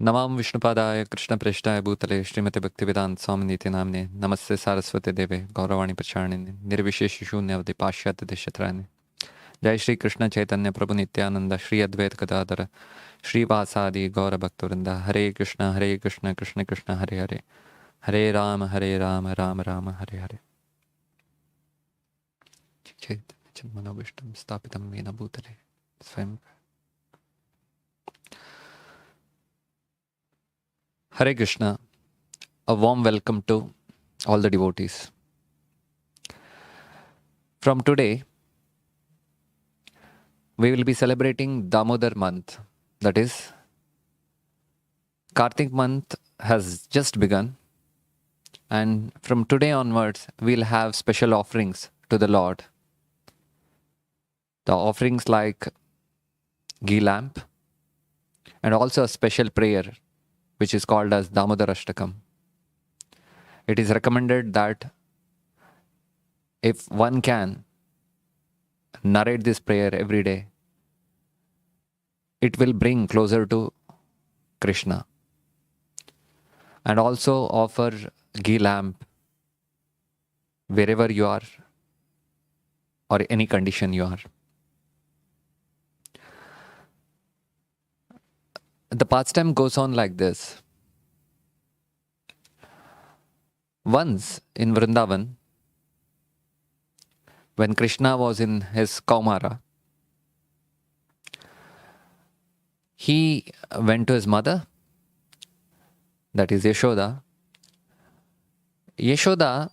नमाम विष्णुपादाय कृष्णप्रेष्ठाय भूतले श्रीमते भक्तिवेदांत स्वामिनीति नाम्ने नमस्ते सारस्वते देवे गौरवाणी प्रचारिणे निर्विशेष शून्यवधि पाश्चात्य देशत्रायणे जय श्री कृष्ण चैतन्य प्रभु नित्यानंद श्री अद्वैत गदाधर श्रीवासादि गौर भक्तवृंद हरे कृष्ण कृष्ण कृष्ण हरे हरे हरे राम राम राम हरे हरे मनोविष्टम स्थापितं येन भूतले स्वयं Hare Krishna, a warm welcome to all the devotees. From today, we will be celebrating Damodar month. That is, Kartik month has just begun, and from today onwards, we'll have special offerings to the Lord. The offerings like ghee lamp and also a special prayer which is called as Damodar Ashtakam. It is recommended that if one can narrate this prayer every day, it will bring closer to Krishna. And also offer ghee lamp wherever you are or any condition you are. The pastime goes on like this. Once in Vrindavan, when Krishna was in his Kaumara, he went to his mother, that is Yashoda. Yashoda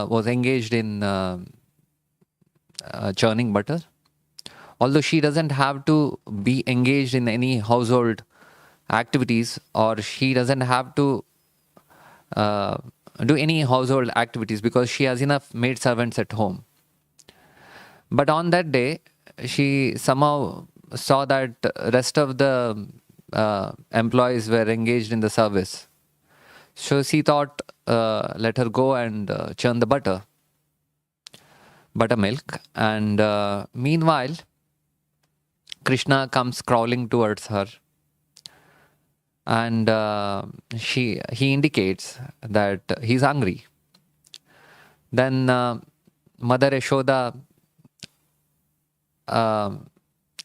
was engaged in churning butter. Although she doesn't have to be engaged in any household activities, or she doesn't have to do any household activities because she has enough maid servants at home. But on that day, she somehow saw that rest of the employees were engaged in the service. So she thought, let her go and churn the buttermilk. And meanwhile, Krishna comes crawling towards her, and he indicates that he's hungry. Then Mother Yashoda,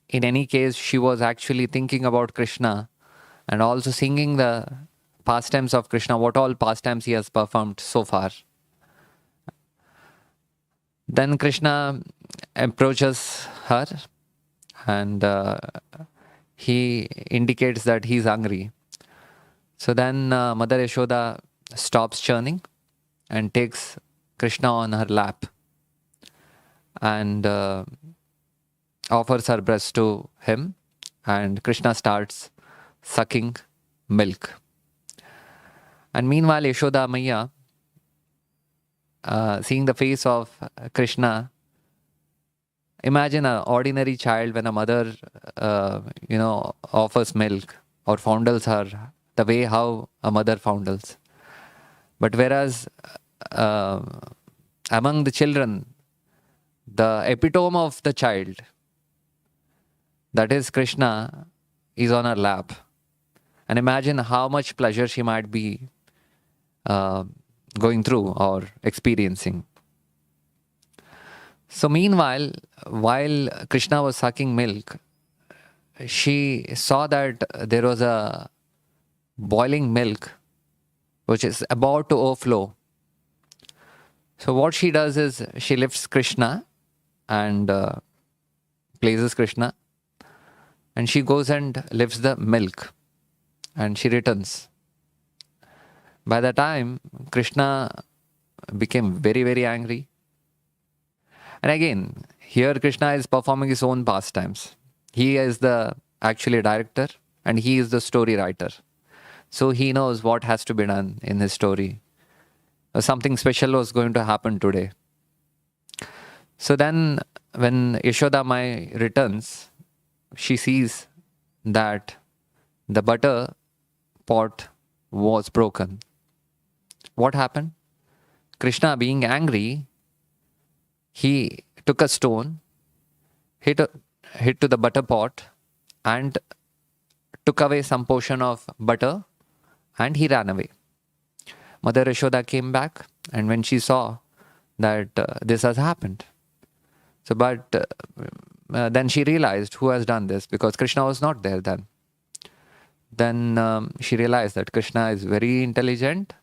in any case, she was actually thinking about Krishna and also singing the pastimes of Krishna, what all pastimes he has performed so far. Then Krishna approaches her, and he indicates that he's hungry. So then Mother Yashoda stops churning and takes Krishna on her lap and offers her breast to him, and Krishna starts sucking milk. And meanwhile, Yashoda Maiya, seeing the face of Krishna, imagine an ordinary child when a mother, offers milk or fondles her the way how a mother fondles. But whereas among the children, the epitome of the child, that is Krishna, is on her lap. And imagine how much pleasure she might be going through or experiencing. So meanwhile, while Krishna was sucking milk, she saw that there was a boiling milk which is about to overflow. So what she does is she lifts Krishna and places Krishna, and she goes and lifts the milk and she returns. By the time, Krishna became very, very angry. And again, here Krishna is performing his own pastimes. He is the actually director and he is the story writer. So he knows what has to be done in his story. Something special was going to happen today. So then when Yashoda Mai returns, she sees that the butter pot was broken. What happened? Krishna, being angry, he took a stone, hit to the butter pot, and took away some portion of butter and he ran away. Mother Yashoda came back, and when she saw that this has happened, then she realized who has done this, because Krishna was not there then. Then she realized that Krishna is very intelligent.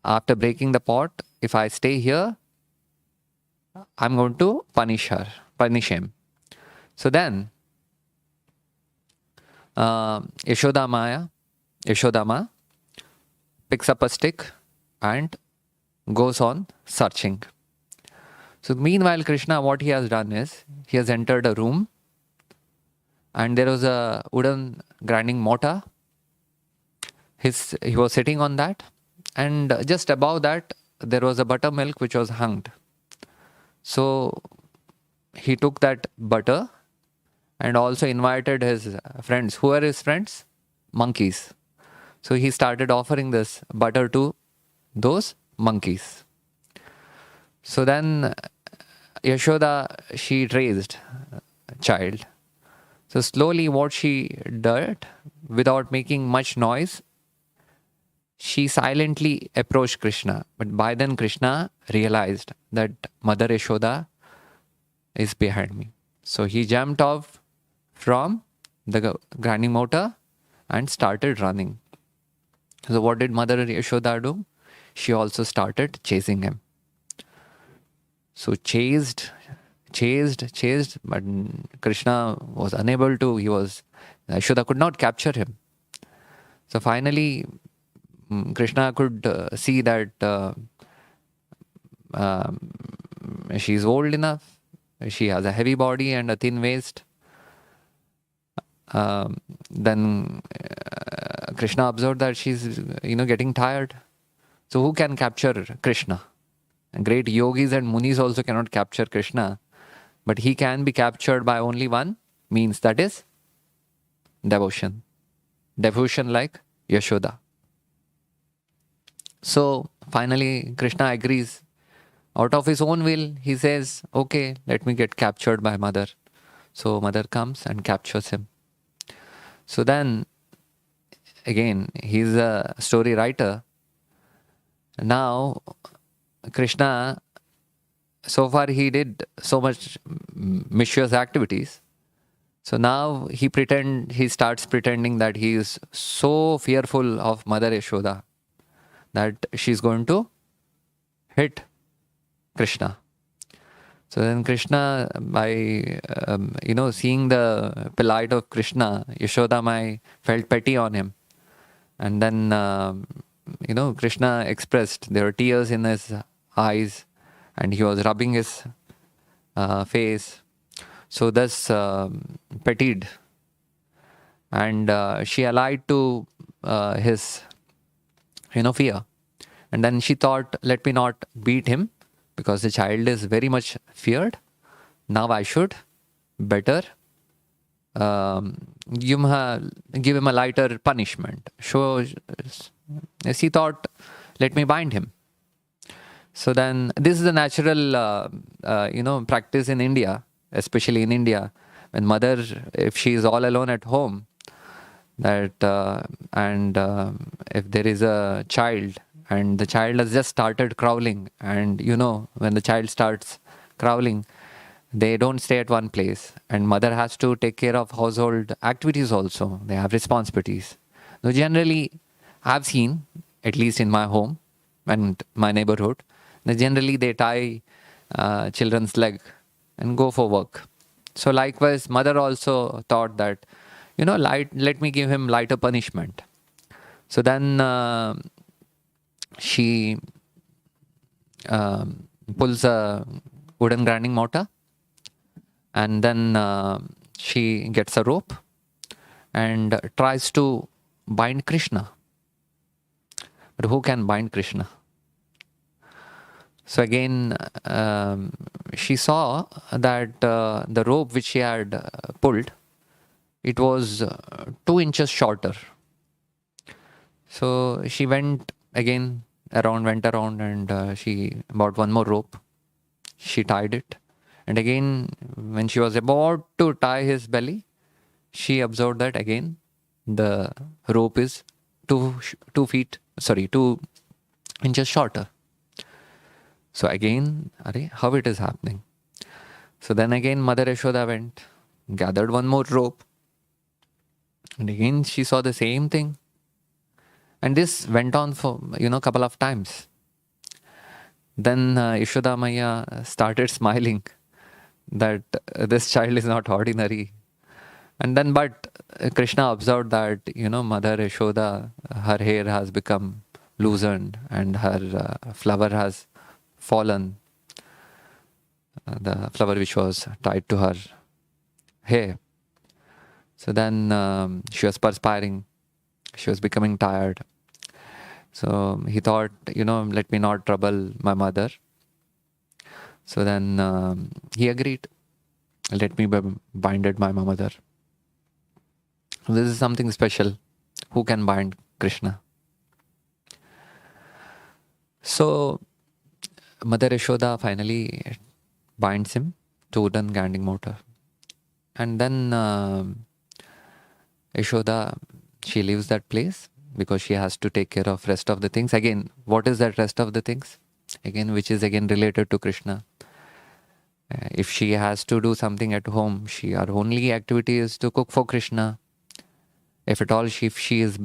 After breaking the pot, if I stay here, I'm going to punish him. So then, Yashoda Ma picks up a stick and goes on searching. So meanwhile, Krishna, what he has done is, he has entered a room, and there was a wooden grinding mortar. He was sitting on that, and just above that, there was a buttermilk which was hung. So he took that butter and also invited his friends. Who are his friends? Monkeys. So he started offering this butter to those monkeys. So then Yashoda, she raised a child. So slowly what she did, without making much noise, she silently approached Krishna. But by then Krishna realized that Mother Yashoda is behind me. So he jumped off from the grinding mortar and started running. So what did Mother Yashoda do? She also started chasing him. So chased, but Krishna was unable to. Yashoda could not capture him. So finally, Krishna could see that she's old enough. She has a heavy body and a thin waist. Then Krishna observed that she's getting tired. So who can capture Krishna? Great yogis and munis also cannot capture Krishna, but he can be captured by only one means, that is devotion. Devotion like Yashoda. So finally Krishna agrees. Out of his own will, he says, okay, let me get captured by Mother. So Mother comes and captures him. So then, again, he's a story writer. Now, Krishna, so far he did so much mischievous activities. So now he starts pretending that he is so fearful of Mother Yashoda that she's going to hit Krishna. So then Krishna, by seeing the plight of Krishna, Yashoda Mai felt pity on him. And then, Krishna expressed, there were tears in his eyes, and he was rubbing his face. So thus pitied. And she allied to his fear. And then she thought, let me not beat him, because the child is very much feared. Now I should better give him a lighter punishment. So she thought, let me bind him. So then this is a natural practice in India, especially in India, when mother, if she is all alone at home, that if there is a child and the child has just started crawling, and when the child starts crawling, they don't stay at one place, and mother has to take care of household activities also. They have responsibilities. So generally, I've seen, at least in my home and my neighborhood, that generally they tie children's leg and go for work. So likewise, mother also thought that, let me give him lighter punishment. So then she pulls a wooden grinding mortar, and then she gets a rope and tries to bind Krishna. But who can bind Krishna? So again, she saw that the rope which she had pulled, it was 2 inches shorter. So she went around, and she bought one more rope. She tied it. And again, when she was about to tie his belly, she observed that again the rope is 2 inches shorter. So again, how it is happening? So then again, Mother Yashoda went, gathered one more rope, and again she saw the same thing. And this went on for, couple of times. Then Yashoda Maya started smiling that this child is not ordinary. And then, but Krishna observed that, Mother Yashoda, her hair has become loosened and her flower has fallen. The flower which was tied to her hair. So then she was perspiring. She was becoming tired. So he thought, let me not trouble my mother. So then he agreed. Let me be binded by my mother. This is something special. Who can bind Krishna? So Mother Yashoda finally binds him to wooden grinding mortar. And then Yashoda, she leaves that place because she has to take care of rest of the things. Again, what is that rest of the things? Again, which is again related to Krishna. If she has to do something at home, her only activity is to cook for Krishna. If at all, if she is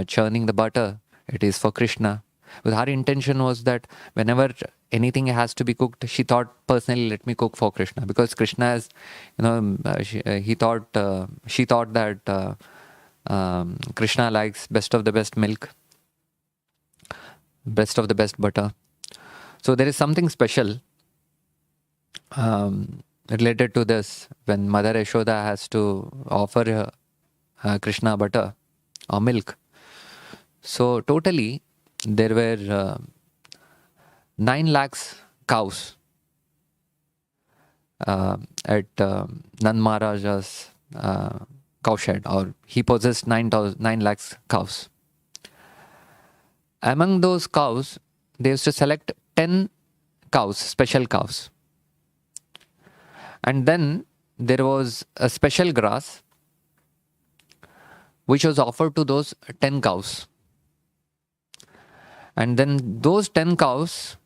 churning the butter, it is for Krishna. But her intention was that whenever anything has to be cooked, she thought personally, let me cook for Krishna, because Krishna is, she thought that Krishna likes best of the best milk, best of the best butter. So there is something special related to this when Mother Yashoda has to offer Krishna butter or milk. So totally there were 9 lakhs cows at Nand Maharaja's cowshed, or he possessed 9 lakhs cows. Among those cows, they used to select 10 cows, special cows. And then there was a special grass which was offered to those 10 cows. And then those 10 cows,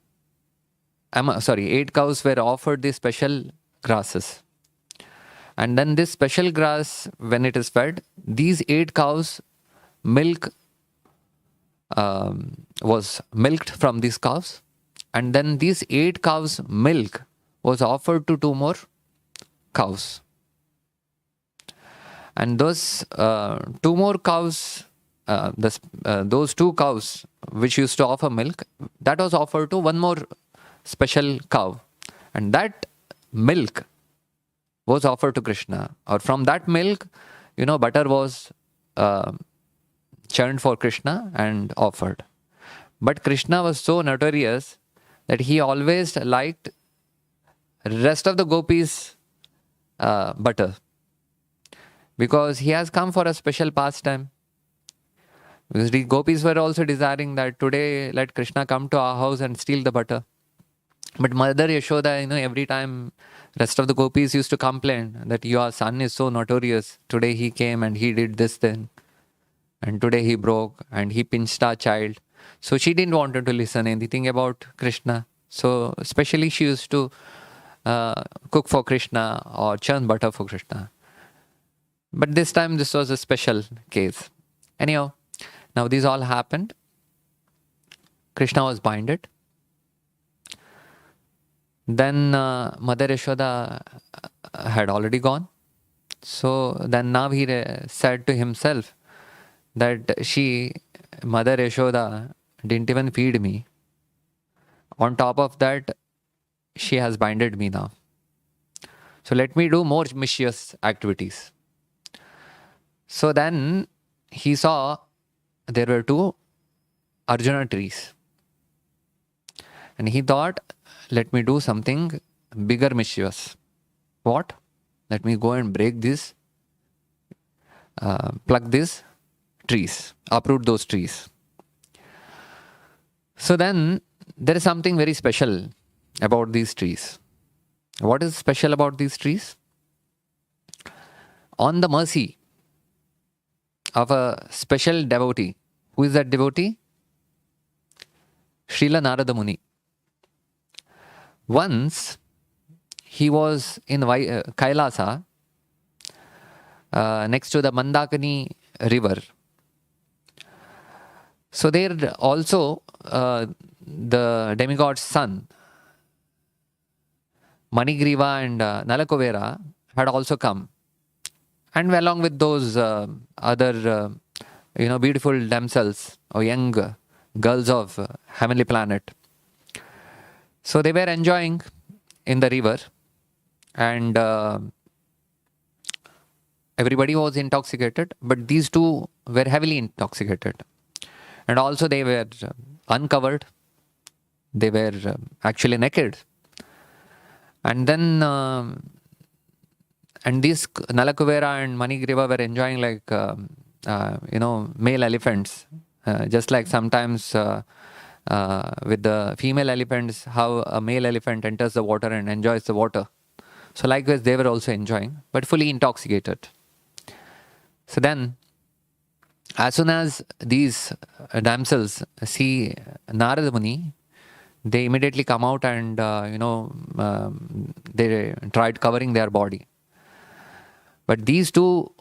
8 cows were offered the special grasses. And then this special grass, when it is fed, these 8 cows' milk was milked from these cows. And then these 8 cows' milk was offered to 2 more cows. And those 2 more cows, those 2 cows which used to offer milk, that was offered to 1 more special cow. And that milk was offered to Krishna. Or from that milk, butter was churned for Krishna and offered. But Krishna was so notorious that he always liked rest of the gopis' butter, because he has come for a special pastime. Because the gopis were also desiring that today let Krishna come to our house and steal the butter. But Mother Yashoda, every time rest of the gopis used to complain that your son is so notorious. Today he came and he did this thing. And today he broke and he pinched our child. So she didn't want to listen anything about Krishna. So especially she used to cook for Krishna or churn butter for Krishna. But this time this was a special case. Anyhow, now this all happened. Krishna was binded. Then Mother Yashoda had already gone. So then now he said to himself that Mother Yashoda didn't even feed me. On top of that, she has binded me now. So let me do more mischievous activities. So then he saw there were 2 Arjuna trees. And he thought, let me do something bigger mischievous. What? Let me go and break this, pluck these trees, uproot those trees. So then there is something very special about these trees. What is special about these trees? On the mercy of a special devotee. Who is that devotee? Srila Narada Muni. Once he was in Kailasa, next to the Mandakini river. So there also the demigod's son, Manigriva and Nalakovera had also come. And along with those other, beautiful damsels or young girls of heavenly planet. So they were enjoying in the river, and everybody was intoxicated, but these two were heavily intoxicated. And also they were uncovered. They were actually naked. And then, and these Nalakuvera and Manigriva were enjoying like, male elephants. Just like sometimes with the female elephants, how a male elephant enters the water and enjoys the water. So likewise, they were also enjoying, but fully intoxicated. So then, as soon as these damsels see Narada Muni, they immediately come out and, they tried covering their body. But these two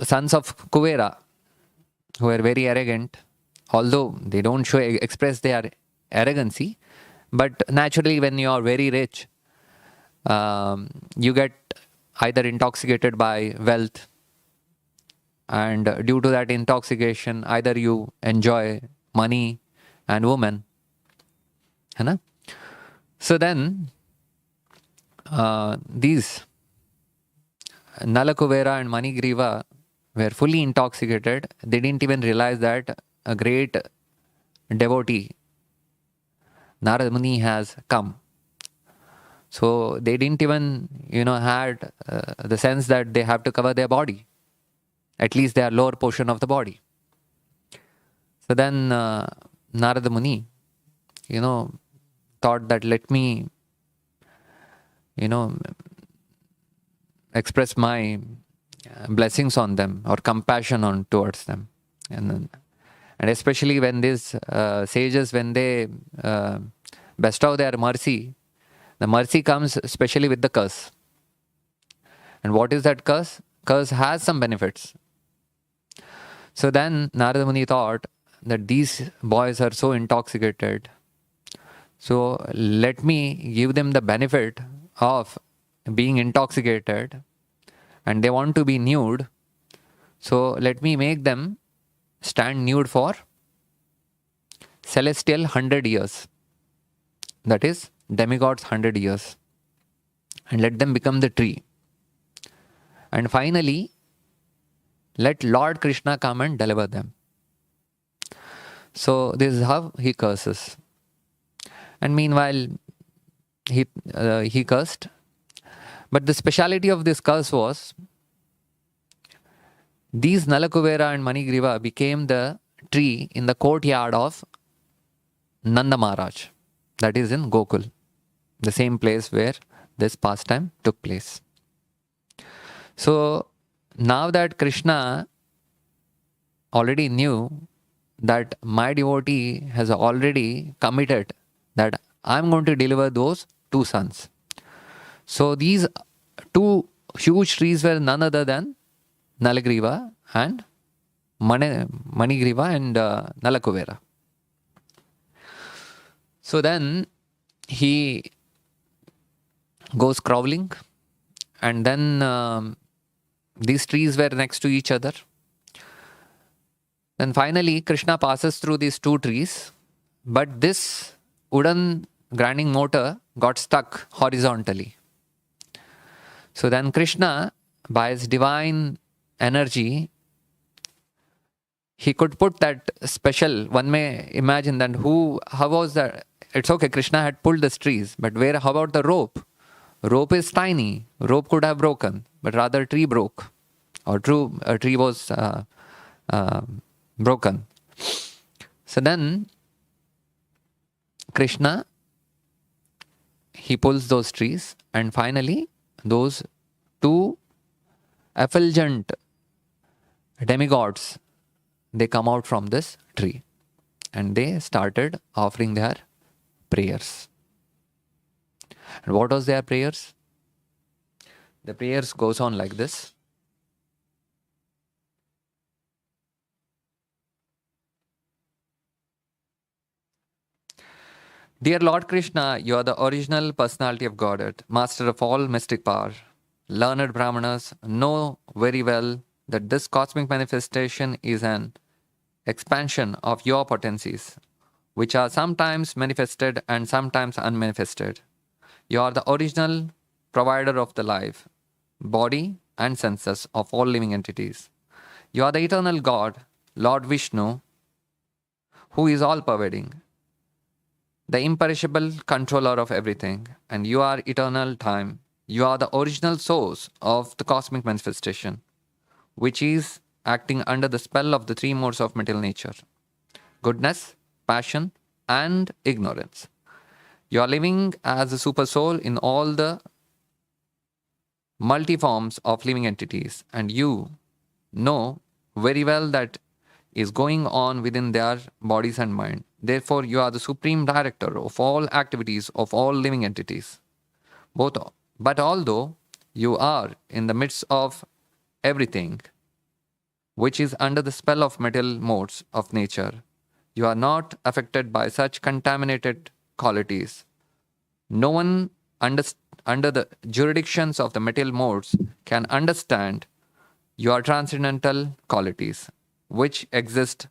sons of Kuvera, who were very arrogant, although they don't express their arrogancy, but naturally when you are very rich, you get either intoxicated by wealth, and due to that intoxication, either you enjoy money and women. So then, these Nalakuvera and Manigriva were fully intoxicated. They didn't even realize that a great devotee, Narada Muni, has come. So they didn't even, had the sense that they have to cover their body, at least their lower portion of the body. So then Narada Muni, thought that let me, express my blessings on them or compassion towards them. And especially when these sages, when they bestow their mercy, the mercy comes especially with the curse. And what is that curse? Curse has some benefits. So then Narada Muni thought that these boys are so intoxicated, so let me give them the benefit of being intoxicated, and they want to be nude, so let me make them stand nude for celestial 100 years. That is, demigods 100 years. And let them become the tree. And finally, let Lord Krishna come and deliver them. So this is how he curses. And meanwhile, he cursed. But the speciality of this curse was, these Nalakuvera and Manigriva became the tree in the courtyard of Nanda Maharaj. That is in Gokul, the same place where this pastime took place. So now that Krishna already knew that my devotee has already committed that I'm going to deliver those two sons. So these two huge trees were none other than Nalagriva and Manigriva and Nalakuvera. So then he goes crawling, and then these trees were next to each other. Then finally Krishna passes through these two trees, but this wooden grinding mortar got stuck horizontally. So then Krishna, by his divine energy, he could put that special, one may imagine that how was that? It's okay, Krishna had pulled the trees, but how about the rope? Rope is tiny. Rope could have broken, but rather tree broke. Or a tree was broken. So then Krishna, he pulls those trees, and finally those two effulgent demigods they come out from this tree and they started offering their prayers. And what was their prayers? The prayers goes on like this. Dear Lord Krishna, you are the original personality of Godhead, master of all mystic power. Learned Brahmanas know very well that this cosmic manifestation is an expansion of your potencies, which are sometimes manifested and sometimes unmanifested. You are the original provider of the life, body, and senses of all living entities. You are the eternal God, Lord Vishnu, who is all pervading, the imperishable controller of everything, and you are eternal time. You are the original source of the cosmic manifestation, which is acting under the spell of the three modes of material nature: goodness, passion, and ignorance. You are living as a super soul in all the multiforms of living entities, and you know very well that is going on within their bodies and mind. Therefore, you are the supreme director of all activities of all living entities. But although you are in the midst of everything, which is under the spell of material modes of nature, you are not affected by such contaminated qualities. No one under the jurisdictions of the material modes can understand your transcendental qualities, which exist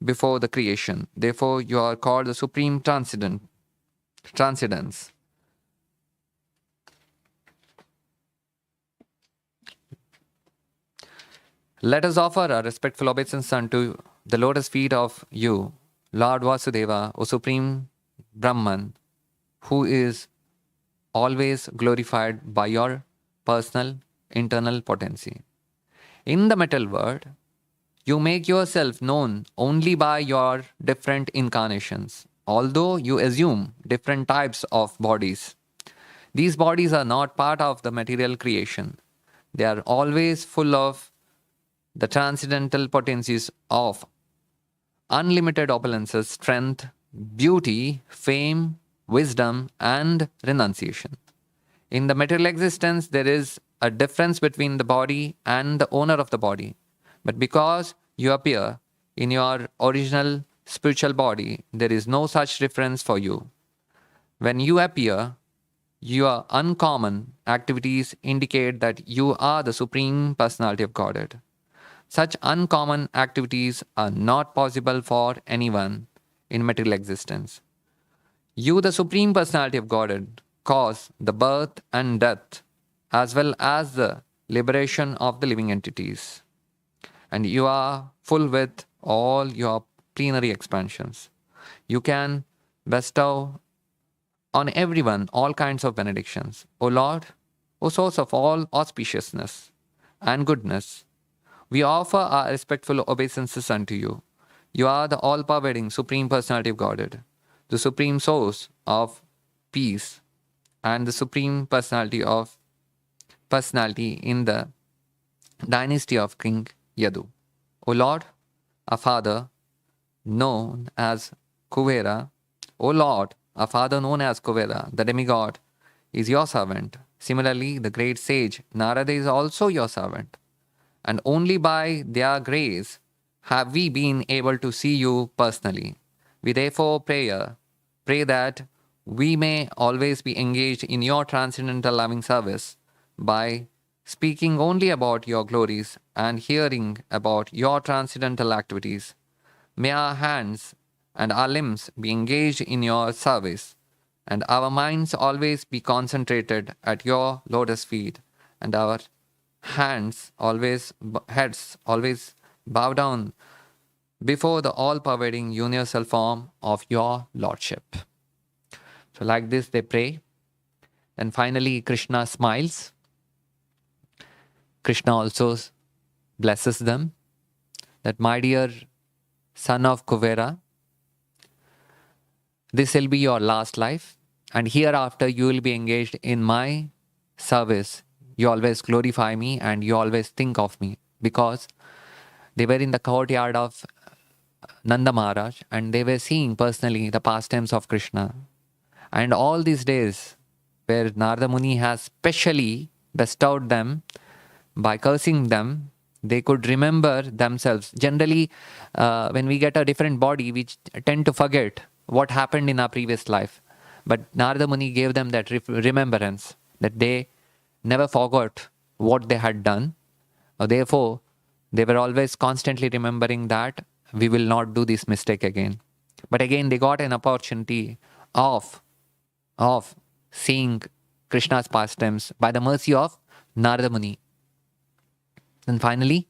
before the creation. Therefore, you are called the supreme transcendence. Let us offer a respectful obeisance unto the lotus feet of you, Lord Vasudeva, O Supreme Brahman, who is always glorified by your personal internal potency. In the material world, you make yourself known only by your different incarnations, although you assume different types of bodies. These bodies are not part of the material creation. They are always full of the transcendental potencies of unlimited opulences, strength, beauty, fame, wisdom, and renunciation. In the material existence, there is a difference between the body and the owner of the body. But because you appear in your original spiritual body, there is no such difference for you. When you appear, your uncommon activities indicate that you are the Supreme Personality of Godhead. Such uncommon activities are not possible for anyone in material existence. You, the Supreme Personality of Godhead, cause the birth and death as well as the liberation of the living entities. And you are full with all your plenary expansions. You can bestow on everyone all kinds of benedictions. O Lord, O source of all auspiciousness and goodness, we offer our respectful obeisances unto you. You are the all-pervading Supreme Personality of Godhead, the supreme source of peace, and the supreme personality in the dynasty of King Yadu. O Lord, our Father, known as Kuvera, O Lord, our Father known as Kuvera, the demigod, is your servant. Similarly, the great sage Narada is also your servant. And only by their grace have we been able to see you personally. We therefore pray that we may always be engaged in your transcendental loving service by speaking only about your glories and hearing about your transcendental activities. May our hands and our limbs be engaged in your service, and our minds always be concentrated at your lotus feet, and our heads always bow down before the all-pervading universal form of your Lordship. So like this they pray. And finally Krishna smiles. Krishna also blesses them that, my dear son of Kuvera, this will be your last life, and hereafter you will be engaged in my service. You always glorify me and you always think of me, because They were in the courtyard of Nanda Maharaj, and they were seeing personally the pastimes of Krishna. And all these days, where Narada Muni has specially bestowed them by cursing them, they could remember themselves. Generally, when we get a different body, we tend to forget what happened in our previous life. But Narada Muni gave them that remembrance, that they never forgot what they had done. Therefore, they were always constantly remembering that we will not do this mistake again. But again, they got an opportunity of seeing Krishna's pastimes by the mercy of Narada Muni. And finally,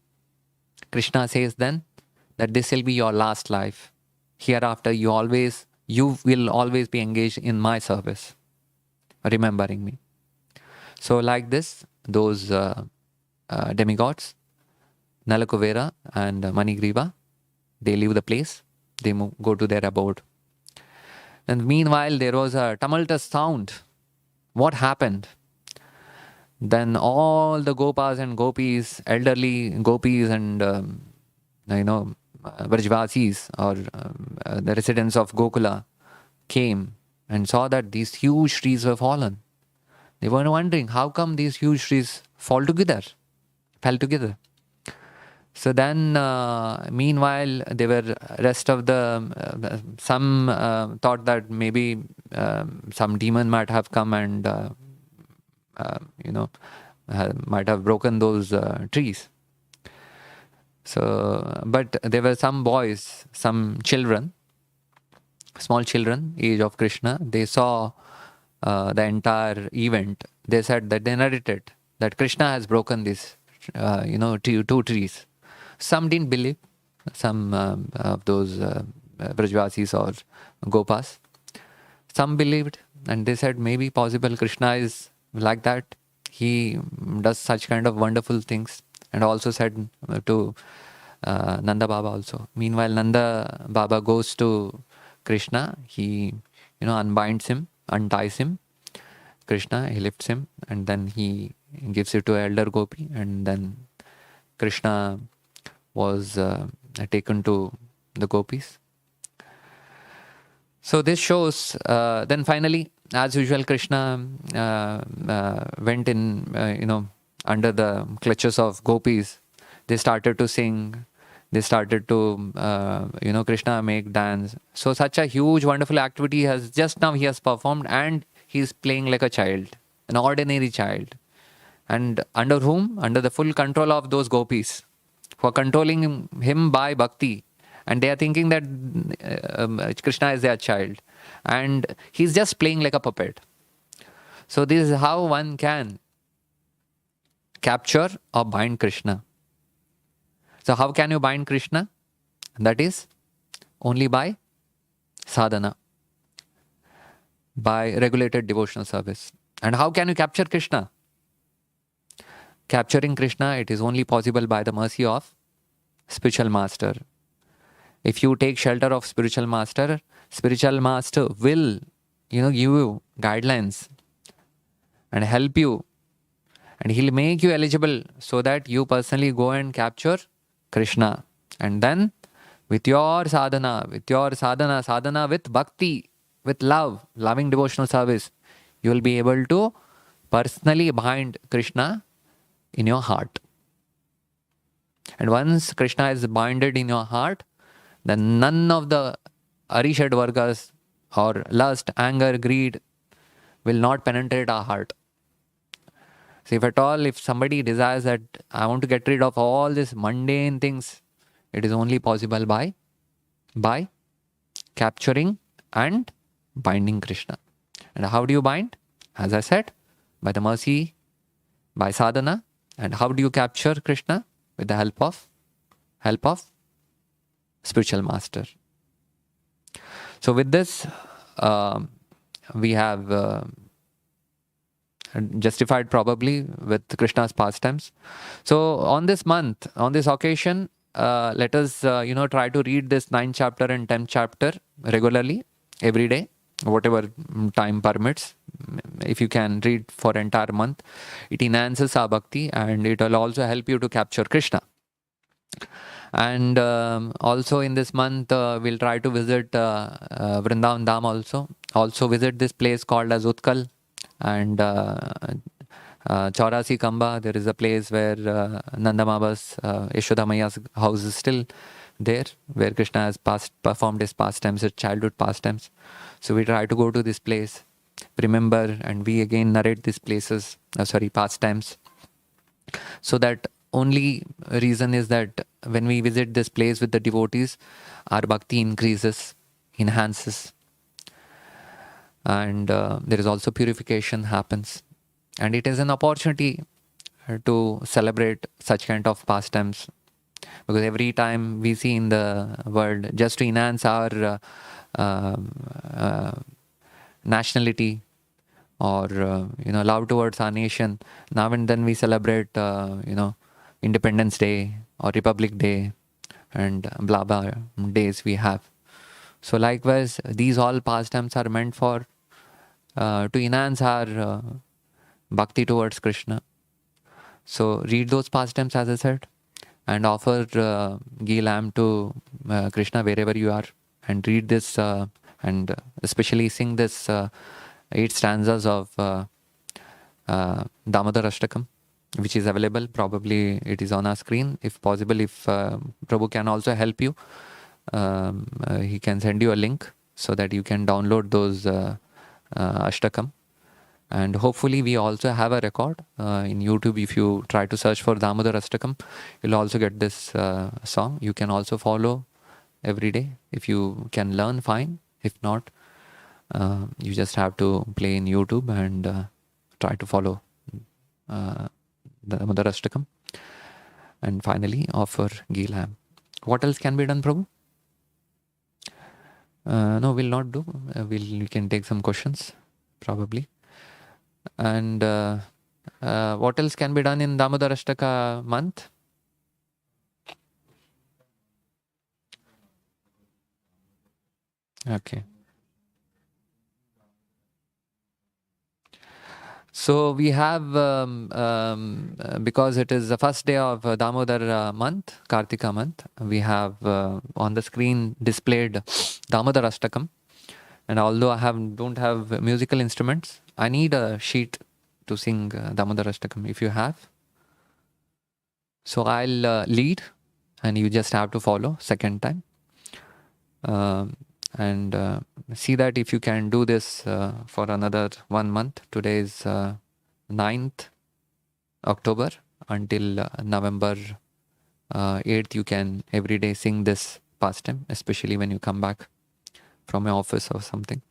Krishna says then that this will be your last life. Hereafter, you will always be engaged in my service, remembering me. So like this, those demigods, Nalakuvera and Manigriva, they leave the place, they go to their abode. And meanwhile, there was a tumultuous sound. What happened? Then all the gopas and gopis, elderly gopis and Vrajvasis or the residents of Gokula came and saw that these huge trees were fallen. They were wondering, how come these huge trees fell together? So then, meanwhile, there were rest of the, some thought that maybe some demon might have come and, might have broken those trees. So, but there were some boys, some children, small children, age of Krishna, they saw the entire event. They said that they narrated that Krishna has broken this, two trees. Some didn't believe, some of those Brajvasis or Gopas. Some believed, and they said maybe possible Krishna is like that. He does such kind of wonderful things. And also said to Nanda Baba also. Meanwhile, Nanda Baba goes to Krishna. He, unbinds him, unties him. Krishna, he lifts him, and then he gives it to elder Gopi, and then Krishna was taken to the gopis. So this shows, then finally, as usual, Krishna went in, under the clutches of gopis. They started to sing. They started to, Krishna make dance. So such a huge, wonderful activity he has performed, and he's playing like a child, an ordinary child. And under whom? Under the full control of those gopis, who are controlling him by bhakti. And they are thinking that Krishna is their child. And he's just playing like a puppet. So this is how one can capture or bind Krishna. So how can you bind Krishna? That is only by sadhana, by regulated devotional service. And how can you capture Krishna? Capturing Krishna, it is only possible by the mercy of spiritual master. If you take shelter of spiritual master will, give you guidelines and help you. And he'll make you eligible so that you personally go and capture Krishna. And then with your sadhana with bhakti, with loving devotional service, you will be able to personally bind Krishna in your heart. And once Krishna is binded in your heart, then none of the Arishad Vargas or lust, anger, greed will not penetrate our heart. So if somebody desires that I want to get rid of all these mundane things, it is only possible by capturing and binding Krishna. And how do you bind? As I said, by the mercy, by sadhana. And how do you capture Krishna? With the help of spiritual master. So with this, we have justified probably with Krishna's pastimes. So on this month, on this occasion, let us try to read this 9th chapter and 10th chapter regularly, every day, whatever time permits. If you can read for entire month, it enhances our bhakti and it will also help you to capture Krishna. And also in this month, we'll try to visit Vrindavan Dham also. Also visit this place called as Utkal. And Chaurasi Kamba, there is a place where Nanda Baba's, Yashoda Maiya's house is still there, where Krishna has performed his pastimes, his childhood pastimes. So we try to go to this place, remember, and we again narrate these places, pastimes. So that only reason is that when we visit this place with the devotees, our bhakti increases, enhances, and there is also purification happens. And it is an opportunity to celebrate such kind of pastimes, because every time we see in the world, just to enhance our nationality or love towards our nation, now and then we celebrate Independence Day or Republic Day and blah blah days we have. So likewise, these all pastimes are meant for to enhance our bhakti towards Krishna. So read those pastimes, as I said, and offer ghee lamb to Krishna wherever you are, and read this and especially sing this 8 stanzas of Damodar Ashtakam, which is available. Probably it is on our screen. If possible, if Prabhu can also help you, he can send you a link so that you can download those Ashtakam. And hopefully we also have a record in YouTube. If you try to search for Damodar Ashtakam, you'll also get this song. You can also follow every day. If you can learn, fine. If not, you just have to play in YouTube and try to follow Damodar Ashtakam. And finally, offer ghee lamb. What else can be done, Prabhu? No, we'll not do. We can take some questions, probably. And what else can be done in Damodar Ashtaka month? Okay. So we have, because it is the first day of Damodar month, Kartika month, we have on the screen displayed Damodar Ashtakam. And although I don't have musical instruments, I need a sheet to sing Damodar Ashtakam if you have. So I'll lead and you just have to follow second time. And see that if you can do this for another 1 month. Today is 9th October until November 8th. You can every day sing this pastime, especially when you come back from your office or something.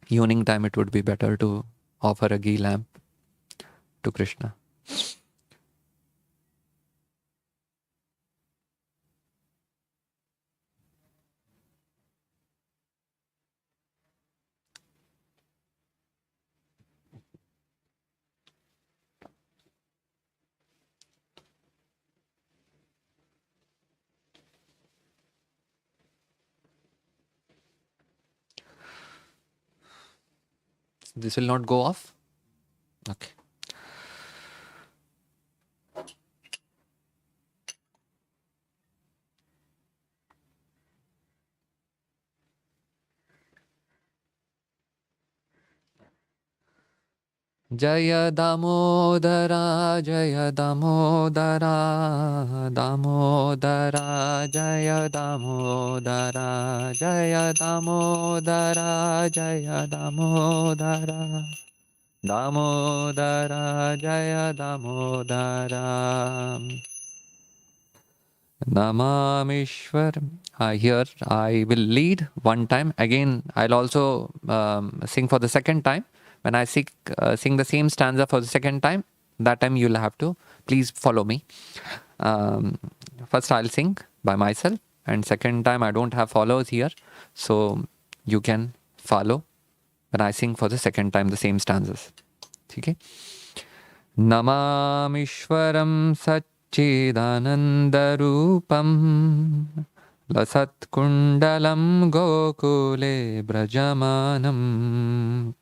Evening time, it would be better to offer a ghee lamp to Krishna. This will not go off? Okay. Jaya Damodara, Jaya Damodara, Damodara, Jaya Damodara, Jaya Damodara, Jaya Damodara, Damodara, Jaya Damodara. Namamishwar. Here I will lead one time. Again, I'll also sing for the second time. When I sing the same stanza for the second time, that time you'll have to please follow me. First I'll sing by myself, and second time I don't have followers here, so you can follow when I sing for the second time the same stanzas. Okay? Namamishwaram Satchidanandarupam Lasatkundalam Gokule Brajamanam.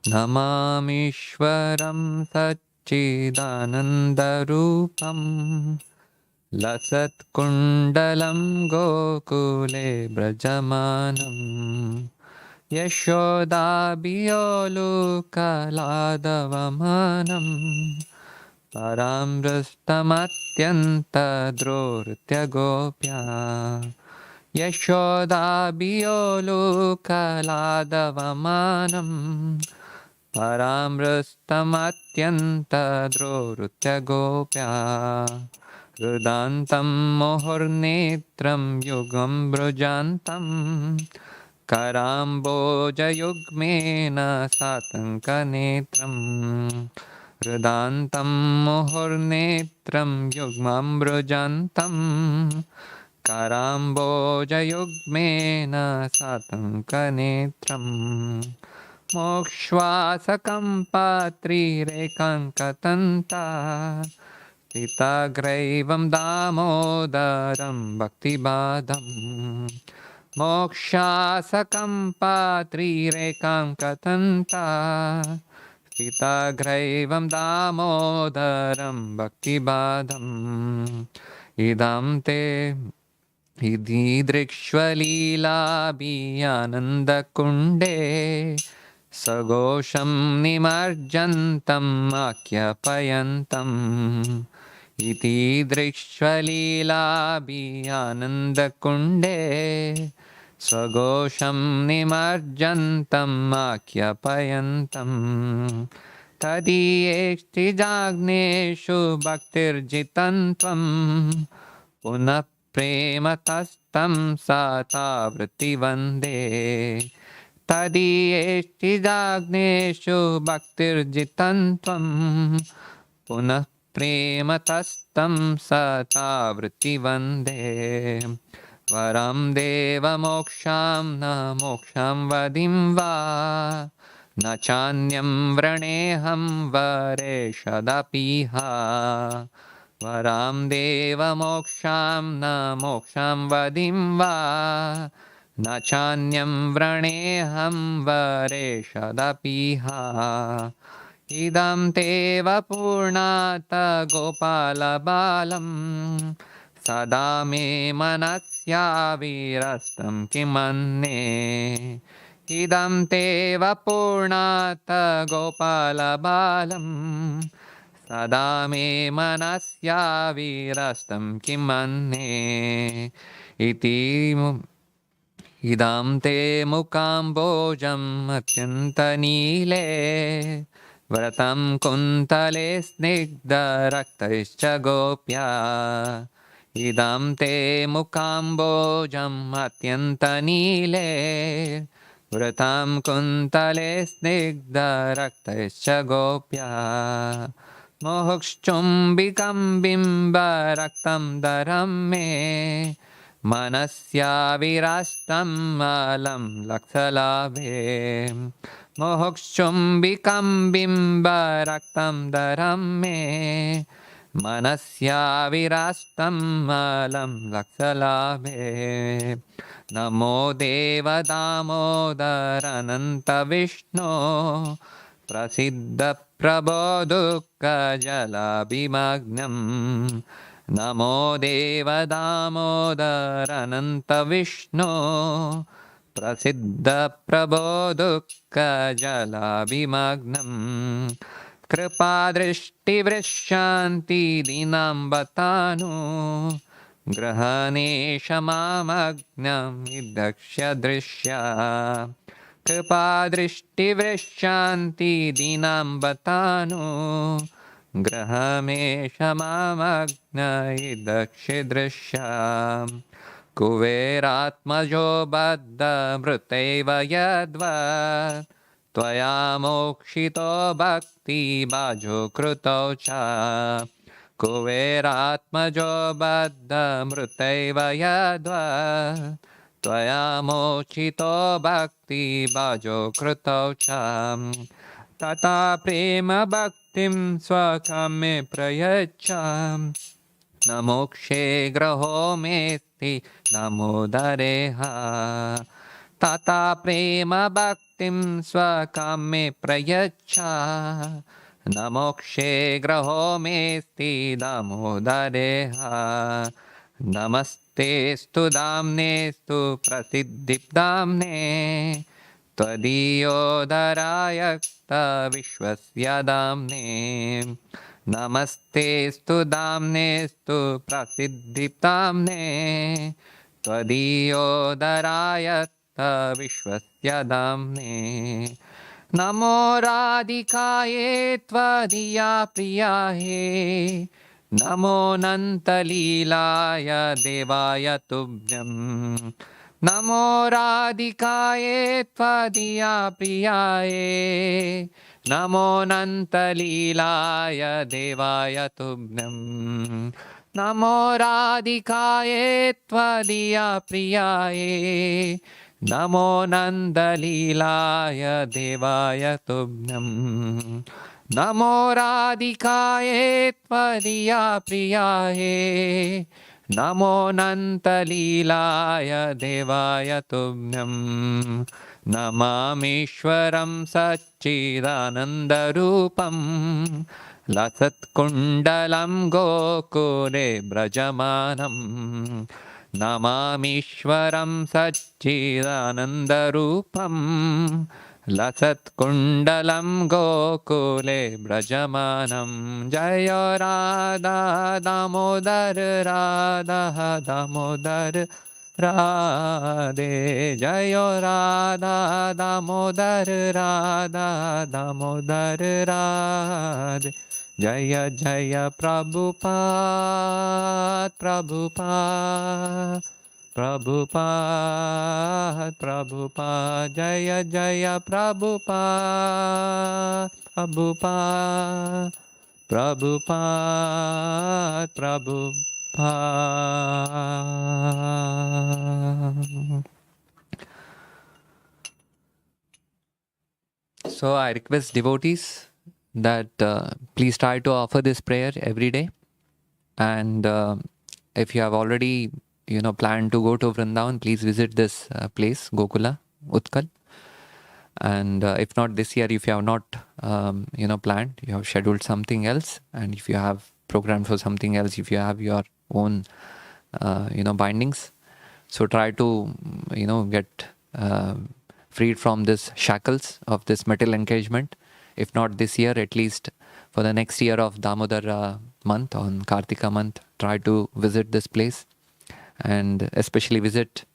Namamishwaram Satchidanandarupam लसत्कुण्डलं गोकुले व्रजमानम् यशोदाभियोलुकलादवमानम् परामृष्टमत्यन्तद्रोर्त्यगोप्या यशोदाभियोलुकलादवमानम् परामृष्टमत्यन्तद्रोरुत्यगोप्या हृदान्तं मुहुर्नेत्रं युगं भृजान्तं कराम्बोजयुग्मेन सातङ्कनेत्रम् हृदान्तं मुहुर्नेत्रं युग्मं भृजान्तं कराम्बोजयुग्मेन सातङ्कनेत्रम् मोक्ष्वासकं पात्रीरेकाङ्कतन्ता स्थिताग्रैवं दामोदरं भक्तिबाधम् मोक्षासकं पात्रीरेकाङ्कतन्ता स्थिताग्रैवं दामोदरं भक्तिबाधम् इदं ते इदीदृक्ष्वलीलाभियानन्दकुण्डे सघोषं निमज्जन्तम् आख्यापयन्तम् इति दृक्ष्वलीलाभियानन्दकुण्डे स्वघोषं निमज्जन्तम् आख्यापयन्तम् तदीयेष्टिजाग्नेषु भक्तिर्जितं पुनः प्रेमतस्तं सातावृत्ति वन्दे तदीयेष्टिजाग्नेषु भक्तिर्जितं पुनः प्रेमतस्तं सातावृत्ति वन्दे वरं देवमोक्षां न मोक्षं वदिं वा न चान्यं व्रणेऽहं वरेषदपीह वरां देवमोक्षां न मोक्षं वदिं वा न चान्यं व्रणेऽहं वरेषदपीह इदं ते वपूर्णात गोपालबालं सदा मे मनस्याविरस्तं किमन्ये इदं ते वपूर्णात गोपालबालं सदा मे मनस्याविरस्तं किमन्ये इति इदं ते मुकाम्बोजम् अत्यन्तनीले व्रतं कुन्तले स्निग्धरक्तैश्च गोप्या इदं ते मुकाम्बोजम् अत्यन्तनीले व्रतं कुन्तले स्निग्धरक्तैश्च गोप्या मुहुश्चुम्बिकं बिम्बरक्तं दरं मे मनस्याविरस्तं अलं लक्षलाभे मुहुश्चुम्बिकं बिम्बरक्तं दरं मे मनस्याविरस्तं अलं लक्षलाभे नमो देव दामोदर अनन्त विष्णो प्रसिद्ध प्रभो दुःखजलाभिमग्नम् नमो देव दामोदर अनन्त विष्णो प्रसिद्ध प्रभो दुःखजलाभिमग्नम् कृपादृष्टिवृशान्ति दीनाम्बतानु ग्रहणेश मामग्नं विदक्ष्य दृश्या कृपादृष्टिवृशान्ति दीनाम्बतानु ग्रहमेष मामग्नयि दृश्या कुबेरात्मजो बद्धमृतैव यद्वत् त्वया मोक्षितो भक्तिभाजो कृतौ च कुबेरात्मजो बद्धमृतैव यद्वत् त्वया मोक्षितो भक्तिभाजो कृतौ च तथा प्रेम भक्तिं स्वकं मे प्रयच्छ न मोक्षे ग्रहो मेस्ति दामोदरेह तथा प्रेम भक्तिं स्वकं मे प्रयच्छ Namokshe graho mesti damodareha. Namaste stu damne stu prasiddhipdamne. Tvadiyodharayakta vishwasya damne. Namaste stu damne stu prasiddhipdamne. Tvadiyodharayakta vishwasya damne. Namo radhikaye tvadiya priyahe. Namo nantalilaya devaya tubhyam. Namo radhikaye tvadiya priyaye. Namo nantalilaya devaya tubhyam. Namo radhikaye tvadiya priyaye. Namo Nandalilaya Devaya Tubhyam. Namo Radhikaye Tvadiya Priyaye. Namo Nandalilaya Devaya Tubhyam. Namamishwaram Satchidanandarupam. Lasat Kundalam Gokure Brajamanam. Namamishwaram Satchidanandarupam. Lasat Kundalam Gokule Brajamanam. Jaya Radha Damodar Radha Damodar Radhe. Jaya Radha Damodar Radha Damodar Radhe. Jaya Jaya Prabhupada, Prabhupada, Prabhupada, Prabhupada. Jaya Jaya Prabhupada, Prabhupada, Prabhupada, Prabhupada. So I request devotees that please try to offer this prayer every day, and if you have already planned to go to Vrindavan, please visit this place Gokula Utkal, and if not this year, if you have not planned, you have scheduled something else, and if you have programmed for something else, if you have your own bindings, so try to get freed from this shackles of this material engagement. If not this year, at least for the next year of Damodar month, on Kartika month, try to visit this place, and especially visit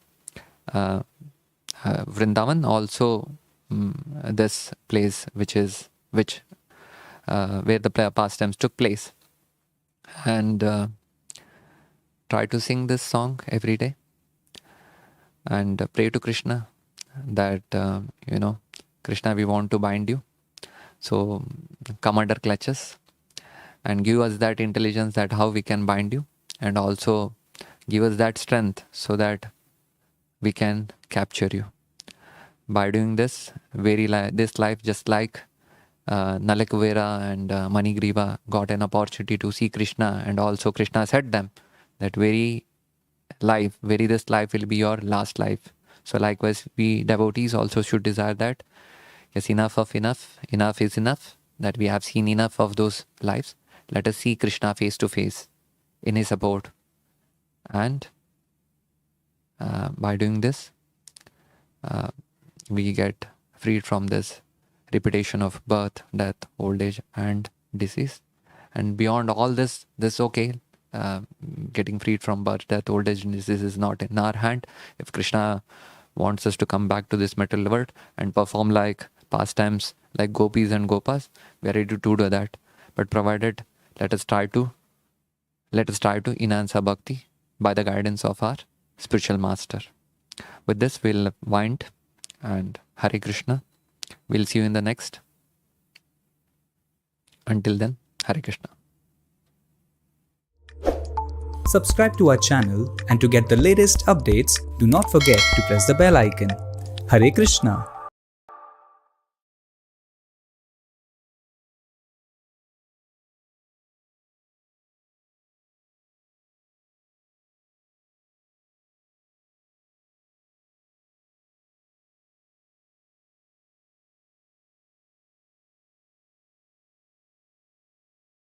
Vrindavan, also this place where the pastimes took place, and try to sing this song every day, and pray to Krishna that Krishna, we want to bind you. So come under clutches and give us that intelligence that how we can bind you, and also give us that strength so that we can capture you. By doing this, this life, just like Nalakuvera and Manigriva got an opportunity to see Krishna, and also Krishna said them that this life will be your last life. So likewise, we devotees also should desire that, yes, enough is enough, that we have seen enough of those lives. Let us see Krishna face to face in his abode. And by doing this, we get freed from this repetition of birth, death, old age, and disease. And beyond all this okay, getting freed from birth, death, old age, and disease is not in our hand. If Krishna wants us to come back to this material world and perform like pastimes like gopis and gopas, we are ready to do that. But provided, let us try to enhance our bhakti by the guidance of our spiritual master. With this, we'll wind, and Hare Krishna. We'll see you in the next. Until then, Hare Krishna. Subscribe to our channel, and to get the latest updates, do not forget to press the bell icon. Hare Krishna.